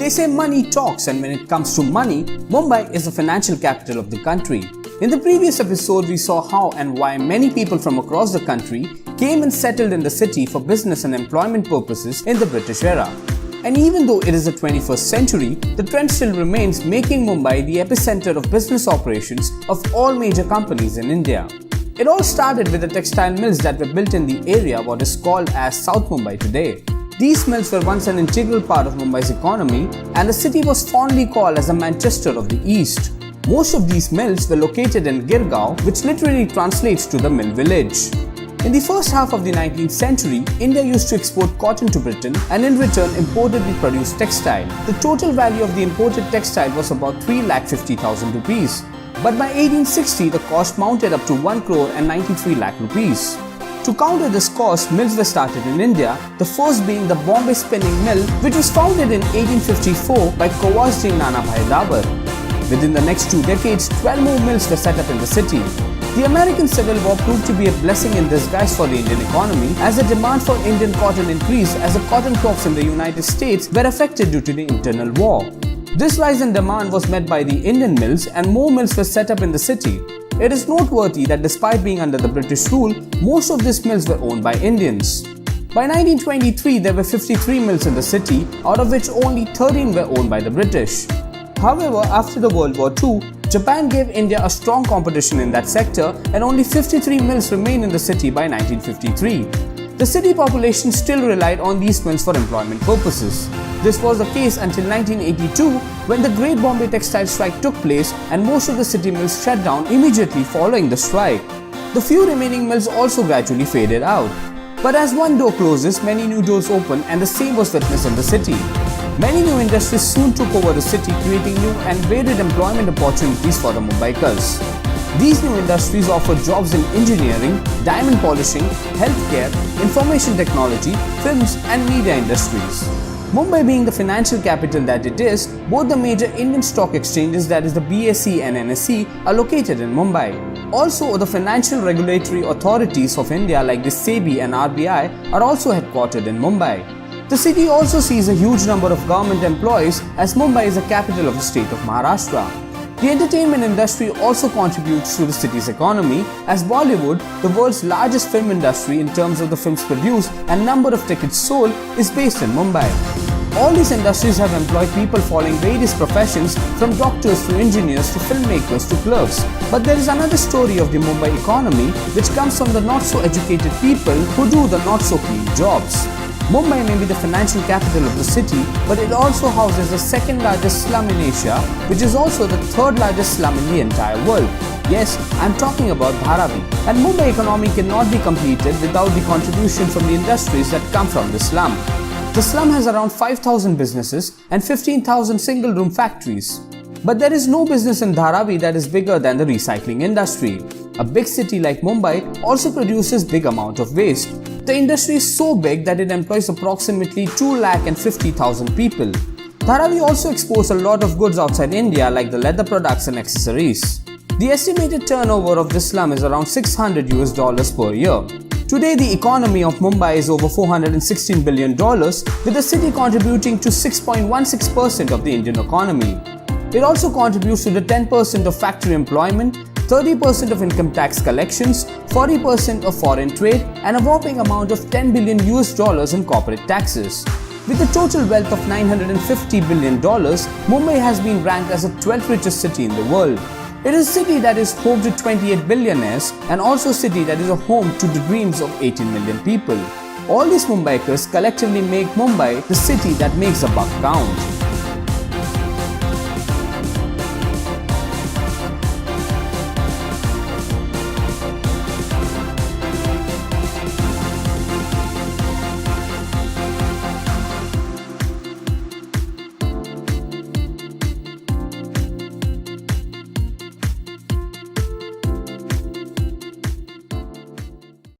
They say money talks, and when it comes to money, Mumbai is the financial capital of the country. In the previous episode, we saw how and why many people from across the country came and settled in the city for business and employment purposes in the British era. And even though it is the 21st century, the trend still remains, making Mumbai the epicenter of business operations of all major companies in India. It all started with the textile mills that were built in the area what is called as South Mumbai today. These mills were once an integral part of Mumbai's economy, and the city was fondly called as the Manchester of the East. Most of these mills were located in Girgaon, which literally translates to the mill village. In the first half of the 19th century, India used to export cotton to Britain and in return imported the produced textile. The total value of the imported textile was about 3,50,000 rupees. But by 1860, the cost mounted up to 1 crore and 93 lakh rupees. To counter this cost, mills were started in India, the first being the Bombay Spinning Mill, which was founded in 1854 by Kawasji Nanabhai Dabar. Within the next 2 decades, 12 more mills were set up in the city. The American Civil War proved to be a blessing in disguise for the Indian economy, as the demand for Indian cotton increased as the cotton crops in the United States were affected due to the internal war. This rise in demand was met by the Indian mills, and more mills were set up in the city. It is noteworthy that despite being under the British rule, most of these mills were owned by Indians. By 1923, there were 53 mills in the city, out of which only 13 were owned by the British. However, after the World War II, Japan gave India a strong competition in that sector, and only 53 mills remained in the city by 1953. The city population still relied on these mills for employment purposes. This was the case until 1982, when the Great Bombay Textile Strike took place and most of the city mills shut down immediately following the strike. The few remaining mills also gradually faded out. But as one door closes, many new doors open, and the same was witnessed in the city. Many new industries soon took over the city, creating new and varied employment opportunities for the Mumbaikars. These new industries offer jobs in engineering, diamond polishing, healthcare, information technology, films and media industries. Mumbai being the financial capital that it is, both the major Indian stock exchanges, that is the BSE and NSE, are located in Mumbai. Also, the financial regulatory authorities of India like the SEBI and RBI are also headquartered in Mumbai. The city also sees a huge number of government employees, as Mumbai is the capital of the state of Maharashtra. The entertainment industry also contributes to the city's economy, as Bollywood, the world's largest film industry in terms of the films produced and number of tickets sold, is based in Mumbai. All these industries have employed people following various professions, from doctors to engineers to filmmakers to clerks. But there is another story of the Mumbai economy, which comes from the not-so-educated people who do the not-so-clean jobs. Mumbai may be the financial capital of the city, but it also houses the second largest slum in Asia, which is also the third largest slum in the entire world. Yes, I am talking about DHARAVI. And Mumbai economy cannot be completed without the contribution from the industries that come from the slum. The slum has around 5,000 businesses and 15,000 single-room factories. But there is no business in DHARAVI that is bigger than the recycling industry. A big city like Mumbai also produces big amount of waste. The industry is so big that it employs approximately 250,000 people. DHARAVI also exports a lot of goods outside India, like the leather products and accessories. The estimated turnover of this slum is around $600 per year. Today, the economy of Mumbai is over $416 billion, with the city contributing to 6.16% of the Indian economy. It also contributes to the 10% of factory employment, 30% of income tax collections, 40% of foreign trade, and a whopping amount of $10 billion in corporate taxes. With a total wealth of $950 billion, Mumbai has been ranked as the 12th richest city in the world. It is a city that is home to 28 billionaires, and also a city that is a home to the dreams of 18 million people. All these Mumbaikars collectively make Mumbai the city that makes the buck count.